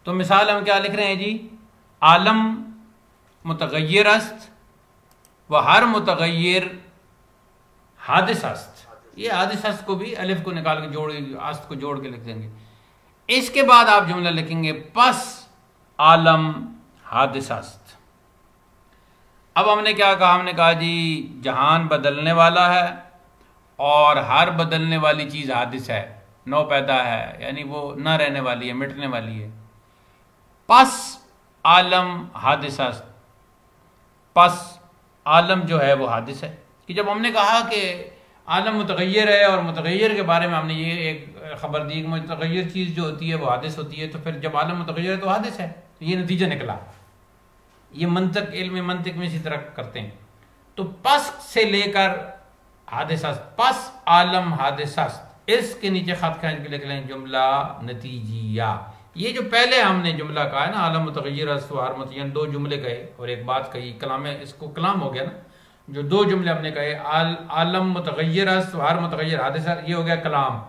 تو مثال ہم کیا لکھ رہے ہیں جی؟ عالم متغیر است و ہر متغیر حادث است. یہ حادث است کو بھی الف کو نکال کے است کو جوڑ کے لکھ دیں گے. اس کے بعد آپ جملہ لکھیں گے پس عالم حادث است. اب ہم نے کیا کہا؟ ہم نے کہا جی جہان بدلنے والا ہے اور ہر بدلنے والی چیز حادث ہے، نو پیدا ہے، یعنی وہ نہ رہنے والی ہے، مٹنے والی ہے. پس عالم حادث است، پس عالم جو ہے وہ حادث ہے. کہ جب ہم نے کہا کہ عالم متغیر ہے اور متغیر کے بارے میں ہم نے یہ ایک خبر دی کہ متغیر چیز جو ہوتی ہے وہ حادث ہوتی ہے، تو پھر جب عالم متغیر ہے تو حادث ہے. یہ نتیجہ نکلا. یہ منطق، علم منطق میں اسی طرح کرتے ہیں. تو پس سے لے کر حادث است، پس عالم حادث است، اس کے نیچے خط کھینچ کے لکھ لیں جملہ نتیجیہ. یہ جو پہلے ہم نے جملہ کہا ہے نا عالم متغیر است و ہر متغیر، دو جملے کہے اور ایک بات کہی، کلام ہے، اس کو کلام ہو گیا نا. جو دو جملے ہم نے کہے عالم متغیر است و ہر متغیر حادث است، یہ ہو گیا کلام،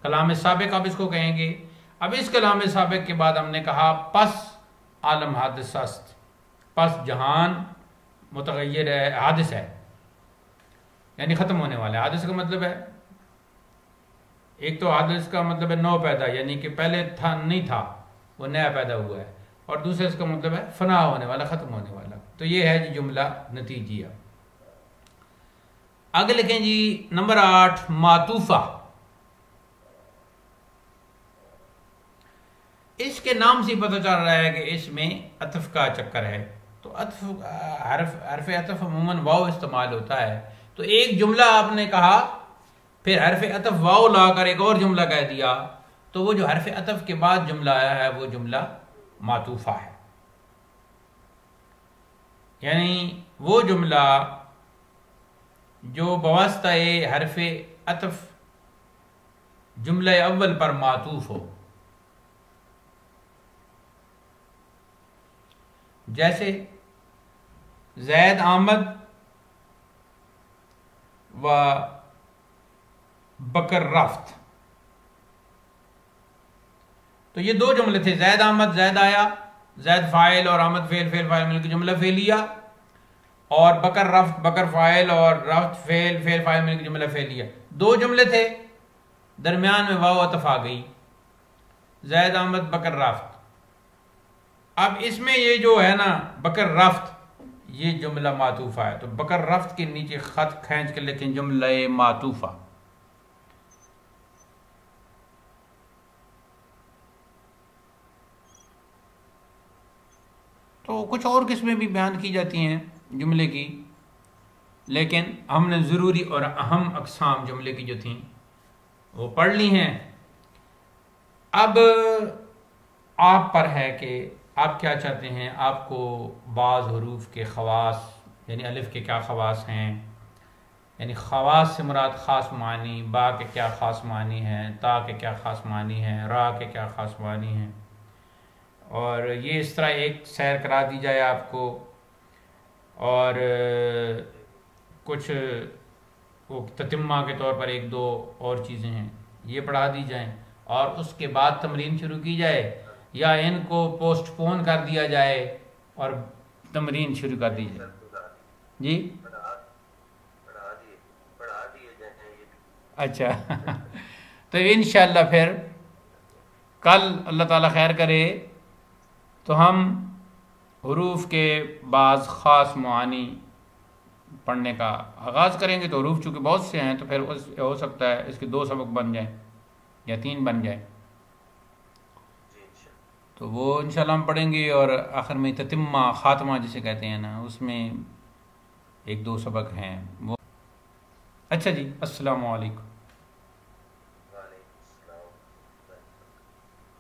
کلام سابق اب اس کو کہیں گے. اب اس کلام سابق کے بعد ہم نے کہا پس عالم حادث است، پس جہان متغیر ہے، حادث ہے، یعنی ختم ہونے والا ہے. حادث کا مطلب ہے، ایک تو حادث کا مطلب ہے نو پیدا، یعنی کہ پہلے تھا نہیں تھا وہ نیا پیدا ہوا ہے، اور دوسرے اس کا مطلب ہے فنا ہونے والا، ختم ہونے والا. تو یہ ہے جی جملہ نتیجیہ. آگے لکھیں جی نمبر 8 معطوفہ. اس کے نام سے پتہ چل رہا ہے کہ اس میں عطف کا چکر ہے. تو عطف حرف عطف عموماً واو استعمال ہوتا ہے. تو ایک جملہ آپ نے کہا، پھر حرف عطف واو لا کر ایک اور جملہ کہہ دیا، تو وہ جو حرف عطف کے بعد جملہ آیا ہے وہ جملہ معطوفہ ہے. یعنی وہ جملہ جو بواسطہ حرف عطف جملہ اول پر معطوف ہو. جیسے زید آمد و بکر رفت. تو یہ دو جملے تھے، زید آمد، زید آیا، زید فاعل اور آمد فعل، فعل فاعل مل کے جملہ فعلیہ، اور بکر رفت، بکر فاعل اور رفت فعل، فعل فاعل مل کے جملہ فعلیہ. دو جملے تھے، درمیان میں واو عطف آ گئی، زید آمد بکر رفت. اب اس میں یہ جو ہے نا بکر رفت، یہ جملہ معطوفہ ہے. تو بکر رفت کے نیچے خط کھینچ کے لکھیں جملہ معطوفہ. تو کچھ اور قسمیں بھی بیان کی جاتی ہیں جملے کی، لیکن ہم نے ضروری اور اہم اقسام جملے کی جو تھیں وہ پڑھ لی ہیں. اب آپ پر ہے کہ آپ کیا چاہتے ہیں. آپ کو بعض حروف کے خواص، یعنی الف کے کیا خواص ہیں، یعنی خواص سے مراد خاص معنی، با کے کیا خاص معنی ہیں، تا کے کیا خاص معنی ہیں، را کے کیا خاص معنی ہیں، اور یہ اس طرح ایک سیر کرا دی جائے آپ کو. اور کچھ وہ تتمہ کے طور پر ایک دو اور چیزیں ہیں، یہ پڑھا دی جائیں، اور اس کے بعد تمرین شروع کی جائے، یا ان کو پوسٹ پون کر دیا جائے اور تمرین شروع کر دی جائے. جی اچھا. تو انشاءاللہ پھر کل اللہ تعالیٰ خیر کرے تو ہم حروف کے بعض خاص معانی پڑھنے کا آغاز کریں گے. تو حروف چونکہ بہت سے ہیں تو پھر ہو سکتا ہے اس کے 2 سبق بن جائیں یا 3 بن جائیں. تو وہ انشاءاللہ ہم پڑھیں گے، اور آخر میں تتمہ، خاتمہ جسے کہتے ہیں نا، اس میں 1-2 سبق ہیں وہ. اچھا جی، السلام علیکم.